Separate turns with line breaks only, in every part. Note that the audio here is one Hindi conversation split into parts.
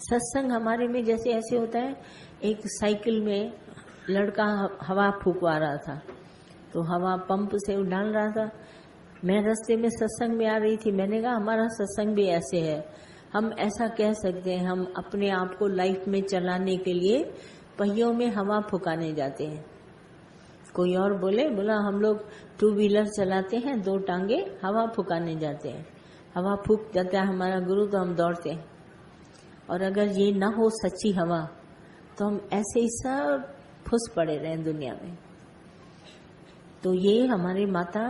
सत्संग हमारे में जैसे ऐसे होता है, एक साइकिल में लड़का हवा फूकवा रहा था, तो हवा पंप से डाल रहा था। मैं रास्ते में सत्संग में आ रही थी, मैंने कहा हमारा सत्संग भी ऐसे है। हम ऐसा कह सकते हैं, हम अपने आप को लाइफ में चलाने के लिए पहियों में हवा फुकाने जाते हैं। कोई और बोला हम लोग 2 व्हीलर चलाते हैं, 2 टांगे हवा फुकाने जाते हैं। हवा फूक जाता है हमारा गुरु तो हम दौड़ते हैं। और अगर ये ना हो सच्ची हवा तो हम ऐसे ही सब फुस पड़े रहे दुनिया में। तो ये हमारे माता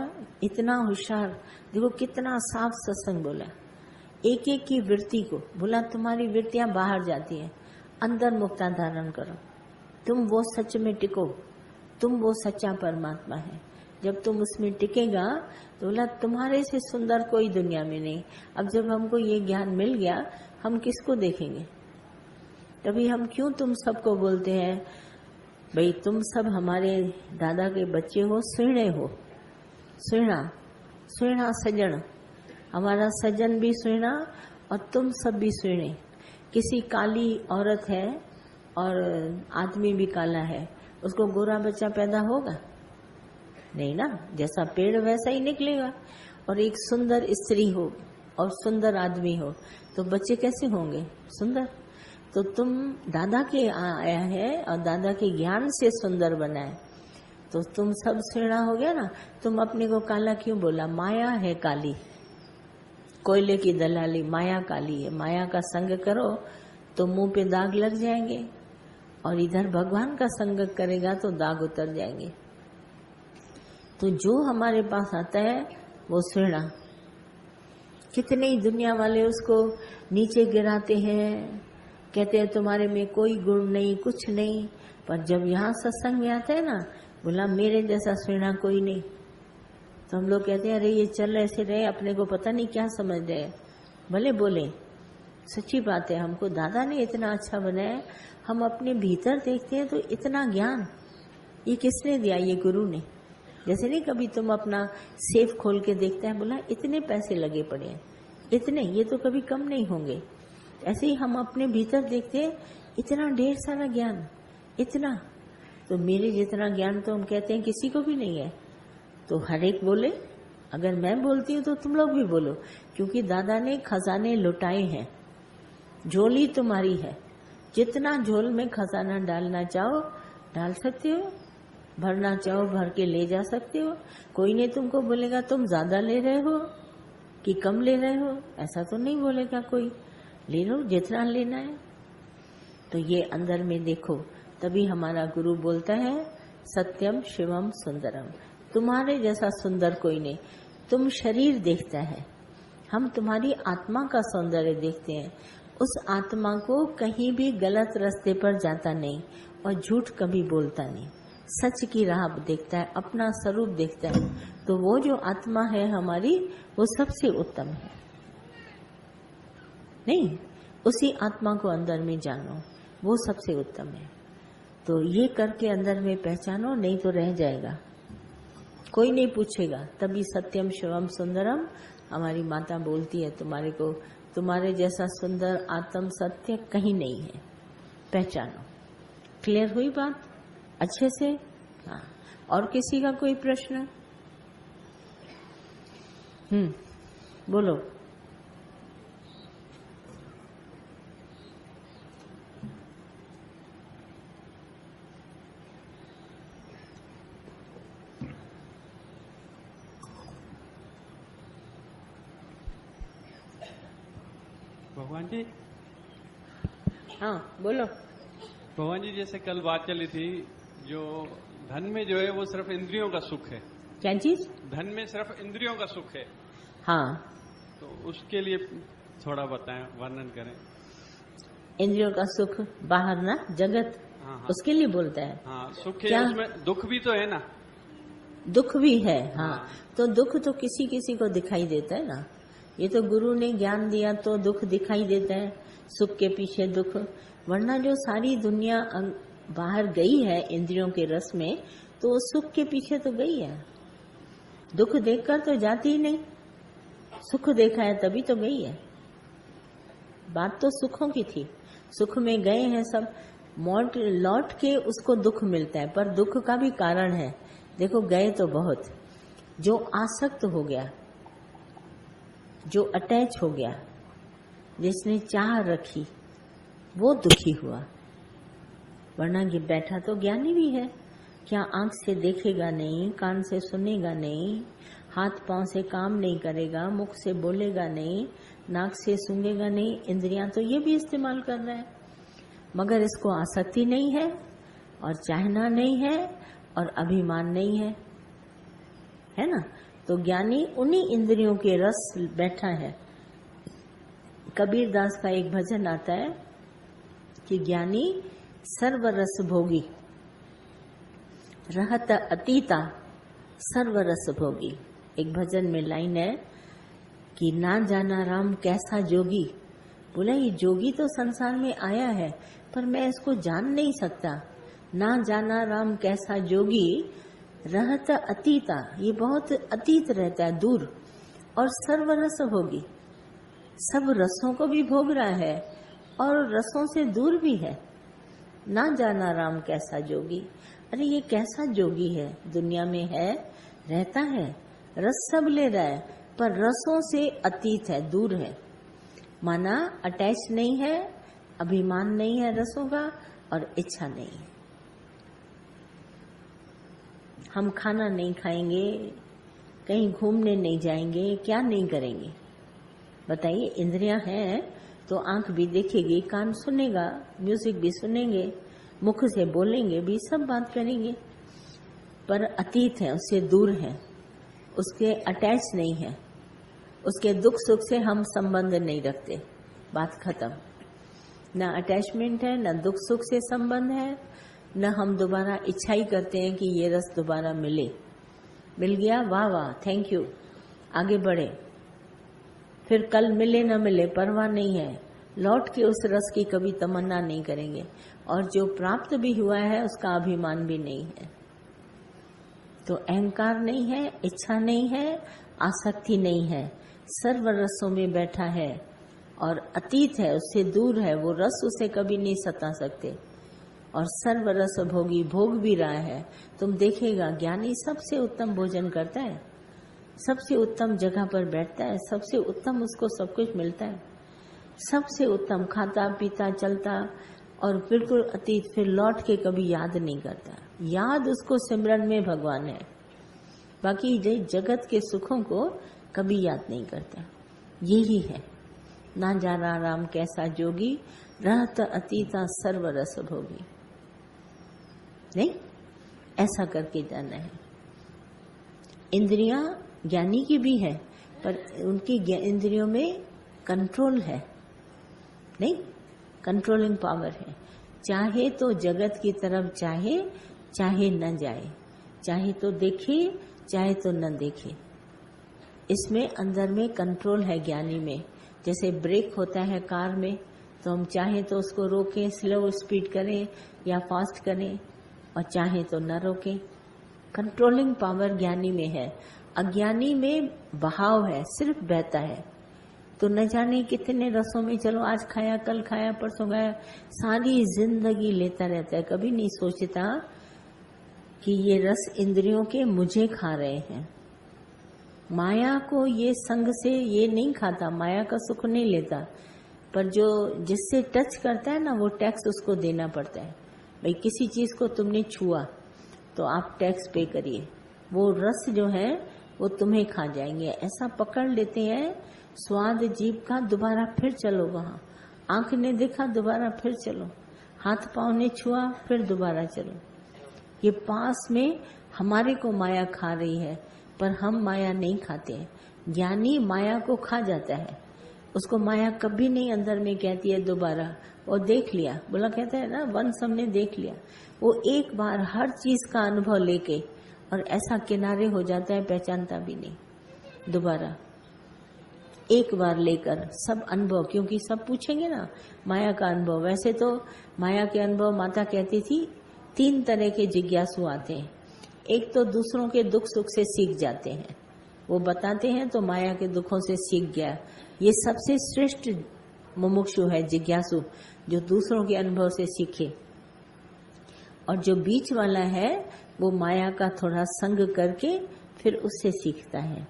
इतना होशियार, देखो कितना साफ सत्संग बोला, एक एक की वृत्ति को बोला तुम्हारी वृत्तियां बाहर जाती हैं, अंदर मुक्ता धारण करो, तुम वो सच में टिको, तुम वो सच्चा परमात्मा है। जब तुम उसमें टिकेगा तो बोला तुम्हारे से सुंदर कोई दुनिया में नहीं। अब जब हमको ये ज्ञान मिल गया, हम किसको देखेंगे? तभी हम क्यों तुम सबको बोलते हैं भाई तुम सब हमारे दादा के बच्चे हो, सुणे हो, सुणा सजन, हमारा सजन भी सुणा और तुम सब भी सुणे। किसी काली औरत है और आदमी भी काला है, उसको गोरा बच्चा पैदा होगा नहीं ना, जैसा पेड़ वैसा ही निकलेगा। और एक सुंदर स्त्री हो और सुंदर आदमी हो तो बच्चे कैसे होंगे? सुंदर। तो तुम दादा के आया है और दादा के ज्ञान से सुंदर बना है, तो तुम सब सुणा हो गया ना। तुम अपने को काला क्यों बोला? माया है काली, कोयले की दलाली, माया काली है। माया का संग करो तो मुंह पे दाग लग जाएंगे, और इधर भगवान का संग करेगा तो दाग उतर जाएंगे। तो जो हमारे पास आता है वो सुणा। कितने ही दुनिया वाले उसको नीचे गिराते हैं, कहते हैं तुम्हारे में कोई गुण नहीं, कुछ नहीं। पर जब यहाँ सत्संग में आता है ना, बोला मेरे जैसा सुणा कोई नहीं। तो हम लोग कहते हैं अरे ये चल ऐसे रहे, अपने को पता नहीं क्या समझ रहे। भले बोले, सच्ची बात है, हमको दादा ने इतना अच्छा बनाया। हम अपने भीतर देखते हैं तो इतना ज्ञान ये किसने दिया? ये गुरु ने। जैसे नहीं कभी तुम अपना सेफ खोल के देखते हैं, बोला इतने पैसे लगे पड़े हैं, इतने, ये तो कभी कम नहीं होंगे। ऐसे ही हम अपने भीतर देखते हैं, इतना ढेर सारा ज्ञान, इतना। तो मेरे जितना ज्ञान तो हम कहते हैं किसी को भी नहीं है। तो हर एक बोले, अगर मैं बोलती हूँ तो तुम लोग भी बोलो, क्योंकि दादा ने खजाने लुटाए हैं। झोली तुम्हारी है, जितना झोल में खजाना डालना चाहो डाल सकते हो, भरना चाहो भर के ले जा सकते हो। कोई नहीं तुमको बोलेगा तुम ज्यादा ले रहे हो कि कम ले रहे हो, ऐसा तो नहीं बोलेगा कोई। ले लो जितना लेना है। तो ये अंदर में देखो, तभी हमारा गुरु बोलता है सत्यम शिवम सुंदरम, तुम्हारे जैसा सुंदर कोई नहीं। तुम शरीर देखता है, हम तुम्हारी आत्मा का सौंदर्य देखते हैं। उस आत्मा को कहीं भी गलत रास्ते पर जाता नहीं और झूठ कभी बोलता नहीं, सच की राह देखता है, अपना स्वरूप देखता है। तो वो जो आत्मा है हमारी, वो सबसे उत्तम है। नहीं, उसी आत्मा को अंदर में जानो, वो सबसे उत्तम है। तो ये करके अंदर में पहचानो, नहीं तो रह जाएगा, कोई नहीं पूछेगा। तभी सत्यम शिवम सुंदरम हमारी माता बोलती है, तुम्हारे को तुम्हारे जैसा सुंदर आत्म सत्य कहीं नहीं है, पहचानो। क्लियर हुई बात अच्छे से? हाँ। और किसी का कोई प्रश्न? बोलो।
भगवान जी।
हाँ बोलो।
भगवान जी, जैसे कल बात चली थी, जो धन में जो है वो सिर्फ इंद्रियों का सुख है।
क्या चीज?
धन में सिर्फ इंद्रियों का सुख है।
हाँ,
तो उसके लिए थोड़ा बताएं, वर्णन करें।
इंद्रियों का सुख बाहर ना, जगत,
हाँ, हाँ।
उसके लिए बोलता है।
हाँ, सुख है,
क्या?
उसमें दुख भी तो है ना।
दुख भी है, हाँ।
हाँ।
तो दुख तो किसी किसी को दिखाई देता है ना। ये तो गुरु ने ज्ञान दिया तो दुख दिखाई देता है, सुख के पीछे दुख। वरना जो सारी दुनिया बाहर गई है इंद्रियों के रस में, तो सुख के पीछे तो गई है। दुख देखकर तो जाती ही नहीं, सुख देखा है तभी तो गई है। बात तो सुखों की थी। सुख में गए हैं सब, लौट के उसको दुख मिलता है, पर दुख का भी कारण है। देखो गए तो बहुत, जो आसक्त हो गया, जो अटैच हो गया, जिसने चाह रखी, वो दुखी हुआ। वरना बैठा तो ज्ञानी भी है। क्या आंख से देखेगा नहीं, कान से सुनेगा नहीं, हाथ पांव से काम नहीं करेगा, मुख से बोलेगा नहीं, नाक से सूंघेगा नहीं, इंद्रियां तो ये भी इस्तेमाल कर रहा है, मगर इसको आसक्ति नहीं है और चाहना नहीं है और अभिमान नहीं है ना। तो ज्ञानी उन्हीं इंद्रियों के रस बैठा है। कबीर दास का एक भजन आता है कि ज्ञानी सर्व रस भोगी, रहत अतीता सर्व रस भोगी। एक भजन में लाइन है कि ना जाना राम कैसा जोगी। बोला ये जोगी तो संसार में आया है, पर मैं इसको जान नहीं सकता। ना जाना राम कैसा जोगी, रहत अतीता, ये बहुत अतीत रहता है, दूर, और सर्व रस भोगी, सब रसों को भी भोग रहा है और रसों से दूर भी है। ना जाना राम कैसा जोगी। अरे ये कैसा जोगी है, दुनिया में है, रहता है, रस सब ले रहा है, पर रसों से अतीत है, दूर है। माना अटैच नहीं है, अभिमान नहीं है रसों का, और इच्छा नहीं है। हम खाना नहीं खाएंगे, कहीं घूमने नहीं जाएंगे, क्या नहीं करेंगे बताइए। इंद्रियां हैं तो आंख भी देखेगी, कान सुनेगा, म्यूजिक भी सुनेंगे, मुख से बोलेंगे भी, सब बात करेंगे, पर अतीत है, उससे दूर है, उसके अटैच नहीं है, उसके दुख सुख से हम संबंध नहीं रखते, बात खत्म। न अटैचमेंट है, न दुख सुख से संबंध है, न हम दोबारा इच्छा ही करते हैं कि ये रस दोबारा मिले। मिल गया, वाह वाह, थैंक यू, आगे बढ़े। फिर कल मिले न मिले परवाह नहीं है, लौट के उस रस की कभी तमन्ना नहीं करेंगे, और जो प्राप्त भी हुआ है उसका अभिमान भी नहीं है। तो अहंकार नहीं है, इच्छा नहीं है, आसक्ति नहीं है, सर्व रसों में बैठा है और अतीत है, उससे दूर है, वो रस उसे कभी नहीं सता सकते, और सर्व रस भोगी, भोग भी रहा है। तुम देखेगा ज्ञानी सबसे उत्तम भोजन करता है, सबसे उत्तम जगह पर बैठता है, सबसे उत्तम उसको सब कुछ मिलता है, सबसे उत्तम खाता पीता चलता, और बिल्कुल अतीत, फिर लौट के कभी याद नहीं करता। याद उसको सिमरन में भगवान है, बाकी जगत के सुखों को कभी याद नहीं करता। यही है ना जाना राम कैसा जोगी, रहत अतीता सर्व रस भोगी। नहीं, ऐसा करके जाना है। इंद्रियां ज्ञानी की भी है, पर उनकी इंद्रियों में कंट्रोल है, नहीं, कंट्रोलिंग पावर है। चाहे तो जगत की तरफ चाहे, चाहे न जाए, चाहे तो देखे, चाहे तो न देखे, इसमें अंदर में कंट्रोल है ज्ञानी में। जैसे ब्रेक होता है कार में, तो हम चाहे तो उसको रोकें, स्लो स्पीड करें या फास्ट करें, और चाहे तो न रोकें। कंट्रोलिंग पावर ज्ञानी में है, अज्ञानी में बहाव है, सिर्फ बहता है। तो न जाने कितने रसों में, चलो आज खाया, कल खाया, परसों खाया, सारी जिंदगी लेता रहता है, कभी नहीं सोचता कि ये रस इंद्रियों के मुझे खा रहे हैं। माया को ये संग से ये नहीं खाता, माया का सुख नहीं लेता, पर जो जिससे टच करता है ना, वो टैक्स उसको देना पड़ता है। भाई किसी चीज को तुमने छुआ तो आप टैक्स पे करिए, वो रस जो है वो तुम्हें खा जाएंगे। ऐसा पकड़ लेते हैं स्वाद जीभ का, दोबारा फिर चलो वहां, आंख ने देखा दोबारा फिर चलो, हाथ पांव ने छुआ फिर दोबारा चलो। ये पास में हमारे को माया खा रही है, पर हम माया नहीं खाते हैं। ज्ञानी माया को खा जाता है, उसको माया कभी नहीं अंदर में कहती है दोबारा, वो देख लिया, बोला कहता है ना, वंश हमने देख लिया। वो एक बार हर चीज का अनुभव लेके और ऐसा किनारे हो जाता है, पहचानता भी नहीं। दोबारा एक बार लेकर सब अनुभव, क्योंकि सब पूछेंगे ना माया का अनुभव। वैसे तो माया के अनुभव माता कहती थी 3 तरह के जिज्ञासु आते हैं। एक तो दूसरों के दुख सुख से सीख जाते हैं, वो बताते हैं तो माया के दुखों से सीख गया, ये सबसे श्रेष्ठ मुमुक्षु है, जिज्ञासु, जो दूसरों के अनुभव से सीखे। और जो बीच वाला है वो माया का थोड़ा संग करके फिर उससे सीखता है,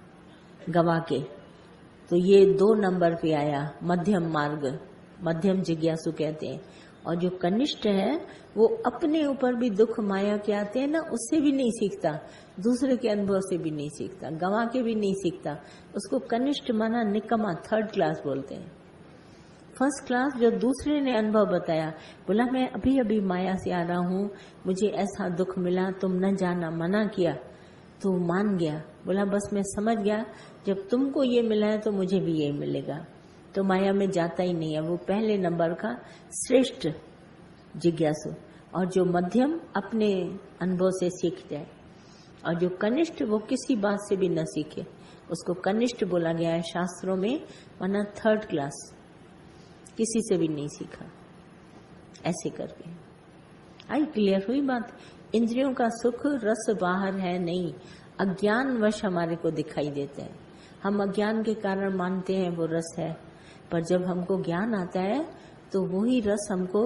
गवा के। तो ये 2 नंबर पे आया मध्यम मार्ग, मध्यम जिज्ञासु कहते हैं। और जो कनिष्ठ है वो अपने ऊपर भी दुख माया के आते हैं ना, उससे भी नहीं सीखता, दूसरे के अनुभव से भी नहीं सीखता, गंवा के भी नहीं सीखता। उसको कनिष्ठ माना निकम्मा, 3rd क्लास बोलते हैं। 1st क्लास जो दूसरे ने अनुभव बताया, बोला मैं अभी अभी माया से आ रहा हूँ, मुझे ऐसा दुख मिला, तुम न जाना, मना किया, तो मान गया। बोला बस मैं समझ गया, जब तुमको ये मिला है तो मुझे भी ये मिलेगा, तो माया में जाता ही नहीं है। वो पहले नंबर का श्रेष्ठ जिज्ञासु। और जो मध्यम अपने अनुभव से सीख जाए, और जो कनिष्ठ वो किसी बात से भी न सीखे, उसको कनिष्ठ बोला गया है शास्त्रों में, वरना 3rd क्लास, किसी से भी नहीं सीखा। ऐसे करके आई क्लियर हुई बात। इंद्रियों का सुख रस बाहर है नहीं, अज्ञान वश हमारे को दिखाई देते हैं। हम अज्ञान के कारण मानते हैं वो रस है, पर जब हमको ज्ञान आता है तो वही रस हमको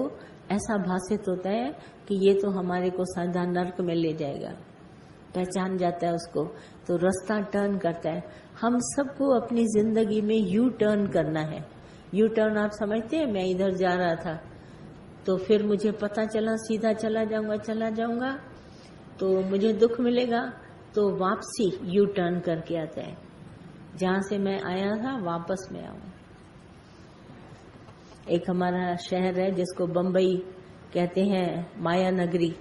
ऐसा भासित होता है कि ये तो हमारे को सदा नर्क में ले जाएगा। पहचान जाता है उसको, तो रास्ता टर्न करता है। हम सबको अपनी जिंदगी में यू टर्न करना है। यू टर्न आप समझते हैं? मैं इधर जा रहा था तो फिर मुझे पता चला सीधा चला जाऊंगा तो मुझे दुख मिलेगा, तो वापसी यू टर्न करके आता है, जहां से मैं आया था वापस में आऊं। एक हमारा शहर है जिसको बम्बई कहते हैं, माया नगरी।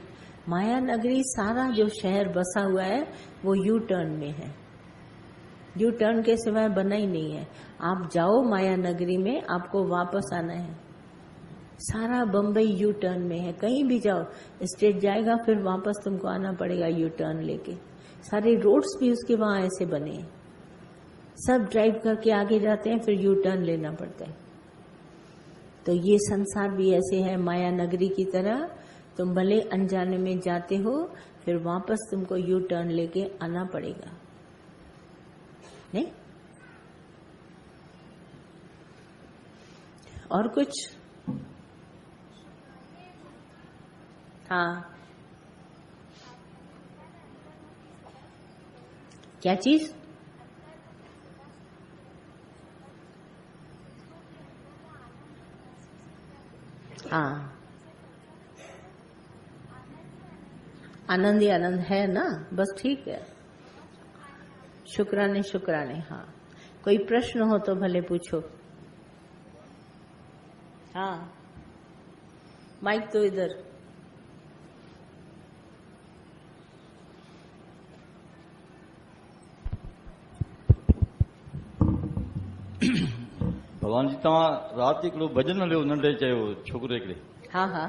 माया नगरी सारा जो शहर बसा हुआ है वो यू टर्न में है, यू टर्न के सिवाय बना ही नहीं है। आप जाओ माया नगरी में, आपको वापस आना है। सारा बम्बई यू टर्न में है, कहीं भी जाओ स्ट्रेट जाएगा, फिर वापस तुमको आना पड़ेगा यू टर्न लेके। सारे रोड्स भी उसके वहां ऐसे बने हैं, सब ड्राइव करके आगे जाते हैं, फिर यू टर्न लेना पड़ता है। तो ये संसार भी ऐसे है, माया नगरी की तरह। तुम भले अनजाने में जाते हो, फिर वापस तुमको यू टर्न लेके आना पड़ेगा, नहीं? और कुछ? हाँ, क्या चीज? हाँ, आनंद ही आनंद है ना, बस ठीक है। शुक्राने शुक्राने। हाँ, कोई प्रश्न हो तो भले पूछो। हाँ, माइक तो इधर।
भगवान जी, तव्हां राति हिकिड़ो भॼन हलियो नंढे चयो छोकिरे हिकिड़े,
हाँ हाँ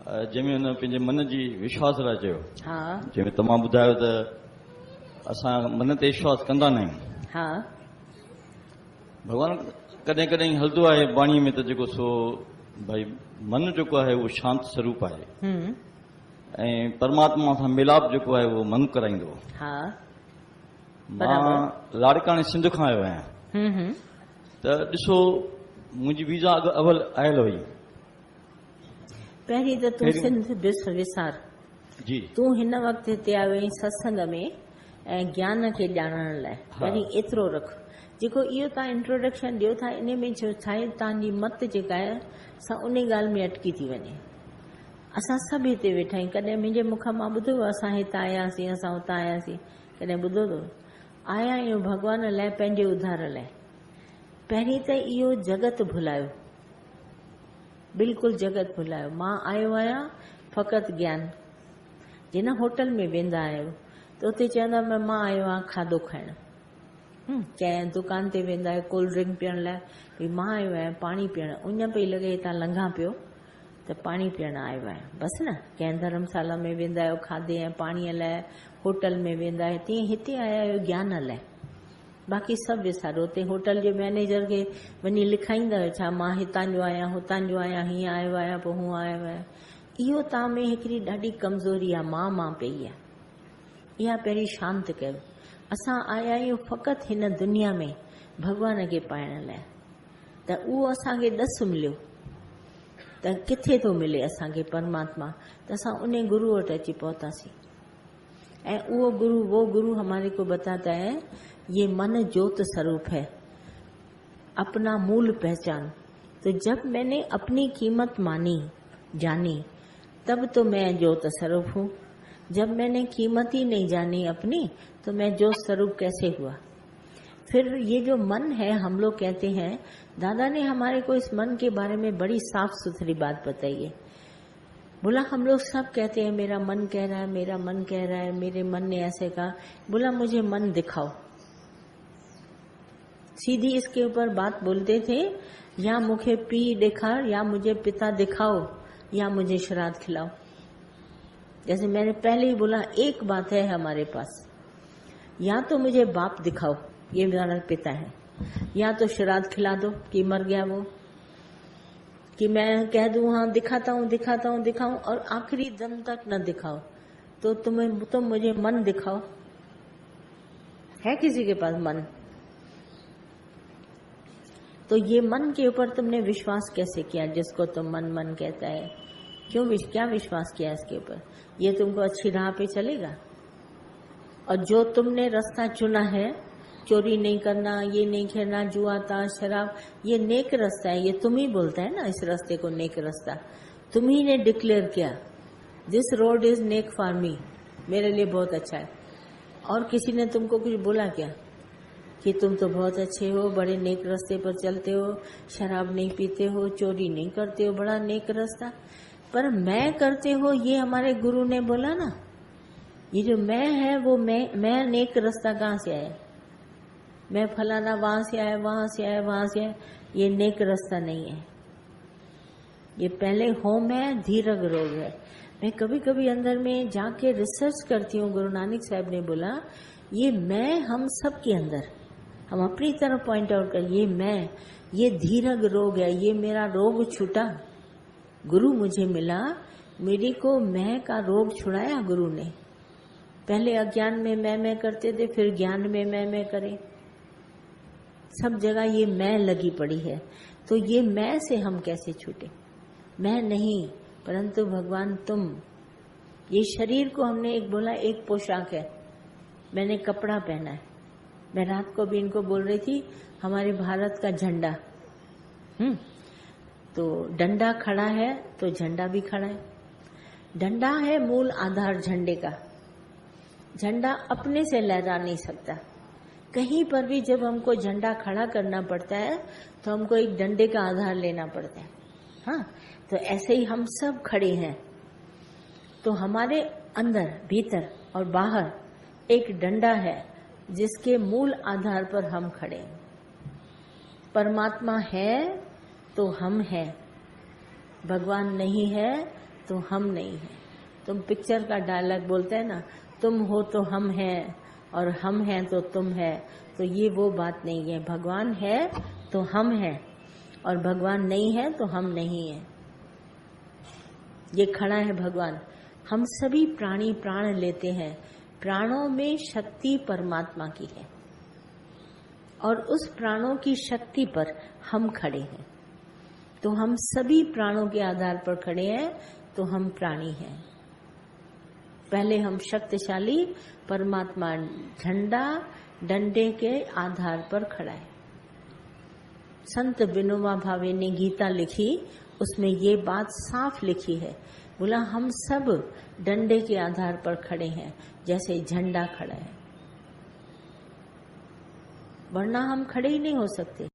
जंहिंमें हुन पंहिंजे मन जी विश्वास लाइ चयो,
हाँ
जंहिंमें तव्हां ॿुधायो त असां मन ते विश्वास कंदा न आहियूं।
हाँ
भॻवान कॾहिं कॾहिं हलंदो आहे वाणीअ में त जेको सो भई मन जेको आहे उहो शांत स्वरूप आहे, ऐं परमात्मा सां मिलाप जेको आहे उहो मन कराईंदो।
हाँ
मां लाड़काणे सिंध खां आयो आहियां, त ॾिसो मुंहिंजी वीज़ा अवल आयल हुई।
पहिरीं त तूं सिंध विसार
जी,
तूं हिन वक़्तु हिते आयो आहीं सत्संग में ऐं ज्ञान खे ॼाणण लाइ। पहिरीं एतिरो रख, जेको इहो तव्हां इंट्रोडक्शन ॾियो था इन में छा आहे, तव्हांजी मत जेका आहे असां उन ॻाल्हि में अटकी थी वञे। असां सभु हिते वेठा आहियूं, कॾहिं मुंहिंजे मुखां मां ॿुधो असां हितां आयासीं, असां हुतां आयासीं, कॾहिं ॿुधो अथव? आया आहियूं भॻवान लाइ, पंहिंजे उद्धार लाइ। पहिरीं त इहो जगत भुलायो, बिल्कुलु जगत भुलायो। मां आयो आहियां फ़क़ति ज्ञान। जिन होटल में वेंदा आहियो त उते चवंदा मां आयो आहियां खाधो खाइण, कंहिं दुकान ते वेंदा आहियो कोल्ड ड्रिंक पीअण लाइ, भई मां आयो आहियां पाणी पीअण, उञ पई लॻे हितां लंघां पियो त पाणी पीअण आयो आहियां, बसि न। कंहिं धर्मशाला में वेंदा आहियो खाधे ऐं पाणीअ लाइ, होटल में वेंदा आहियो, तीअं हिते आया आहियो ज्ञान लाइ। बाक़ी सभु विसारो। उते होटल जे मैनेजर खे वञी लिखाईंदा आहियो छा, मां हितां जो आहियां, हुतां जो आहियां, हीअं आयो आहियां, पोइ हूअं आयो आहियां। इहो तव्हां में हिकिड़ी ॾाढी कमज़ोरी आहे, मां पई आहे। इहा पहिरीं शांति कयो। असां आया आहियूं फ़क़ति हिन दुनिया में भॻवान खे पाइण लाइ। त उहो असांखे ॾस मिलियो त किथे थो मिले असांखे परमात्मा, त असां उन गुरु वटि अची पहुतासीं। ऐं वो गुरु हमारे को बताता है ये मन ज्योत स्वरूप है, अपना मूल पहचान। तो जब मैंने अपनी कीमत मानी जानी तब तो मैं ज्योत स्वरूप हूँ। जब मैंने कीमत ही नहीं जानी अपनी तो मैं ज्योत स्वरूप कैसे हुआ। फिर ये जो मन है, हम लोग कहते हैं, दादा ने हमारे को इस मन के बारे में बड़ी साफ सुथरी बात बताई है। बोला हम लोग सब कहते हैं मेरा मन कह रहा है, मेरा मन कह रहा है, मेरे मन ने ऐसे कहा। बोला मुझे मन दिखाओ। सीधी इसके ऊपर बात बोलते थे, या मुझे पी दिखा, या मुझे पिता दिखाओ, या मुझे श्राद्ध खिलाओ। जैसे मैंने पहले ही बोला, एक बात है हमारे पास, या तो मुझे बाप दिखाओ, ये मेरा पिता है, या तो श्राद्ध खिला दो कि मर गया वो, कि मैं कह दूं हाँ दिखाता हूँ दिखाता हूँ दिखाऊं, और आखिरी दम तक न दिखाओ, तो तुम मुझे मन दिखाओ। है किसी के पास मन? तो ये मन के ऊपर तुमने विश्वास कैसे किया, जिसको तुम मन मन कहता है? क्या विश्वास किया इसके ऊपर? ये तुमको अच्छी राह पे चलेगा? और जो तुमने रास्ता चुना है, चोरी नहीं करना, ये नहीं खेलना, जुआ ताश शराब, ये नेक रास्ता है। ये तुम ही बोलता है ना इस रास्ते को नेक रास्ता, तुम ही ने डिक्लेयर किया, this road is neck for me, मेरे लिए बहुत अच्छा है। और किसी ने तुमको कुछ बोला क्या कि तुम तो बहुत अच्छे हो, बड़े नेक रास्ते पर चलते हो, शराब नहीं पीते हो, चोरी नहीं करते हो, बड़ा नेक रास्ता। पर मैं करते हो, ये हमारे गुरु ने बोला ना। ये जो मैं है वो मैं नेक रास्ता कहाँ से आया? मैं फलाना वहां से आया, वहां से आया, वहां से आया, ये नेक रास्ता नहीं है। ये पहले होम है, धीरज रोग है। मैं कभी कभी अंदर में जाके रिसर्च करती हूँ। गुरु नानक साहब ने बोला ये मैं हम सब के अंदर, हम अपनी तरफ पॉइंट आउट कर, ये मैं, ये धीरज रोग है, ये मेरा रोग छूटा, गुरु मुझे मिला, मेरी को मैं का रोग छुड़ाया गुरु ने। पहले अज्ञान में मैं करते थे, फिर ज्ञान में मैं करे, सब जगह ये मैं लगी पड़ी है। तो ये मैं से हम कैसे छूटे? मैं नहीं, परंतु भगवान तुम। ये शरीर को हमने एक बोला एक पोशाक है, मैंने कपड़ा पहना है। मैं रात को भी इनको बोल रही थी, हमारे भारत का झंडा, तो डंडा खड़ा है तो झंडा भी खड़ा है। डंडा है मूल आधार झंडे का। झंडा अपने से लहरा नहीं सकता। कहीं पर भी जब हमको झंडा खड़ा करना पड़ता है तो हमको एक डंडे का आधार लेना पड़ता है। हाँ, तो ऐसे ही हम सब खड़े हैं। तो हमारे अंदर, भीतर और बाहर एक डंडा है जिसके मूल आधार पर हम खड़े हैं। परमात्मा है तो हम हैं, भगवान नहीं है तो हम नहीं है। तुम पिक्चर का डायलॉग बोलते हैं ना, तुम हो तो हम हैं और हम हैं तो तुम है, तो ये वो बात नहीं है। भगवान है तो हम हैं और भगवान नहीं है तो हम नहीं है। ये खड़ा है भगवान। हम सभी प्राणी प्राण लेते हैं, प्राणों में शक्ति परमात्मा की है और उस प्राणों की शक्ति पर हम खड़े हैं। तो हम सभी प्राणों के आधार पर खड़े हैं, तो हम प्राणी हैं। पहले हम शक्तिशाली, परमात्मा झंडा डंडे के आधार पर खड़ा है। संत विनोबा भावे ने गीता लिखी, उसमें ये बात साफ लिखी है। बोला हम सब डंडे के आधार पर खड़े हैं, जैसे झंडा खड़ा है, वरना हम खड़े ही नहीं हो सकते।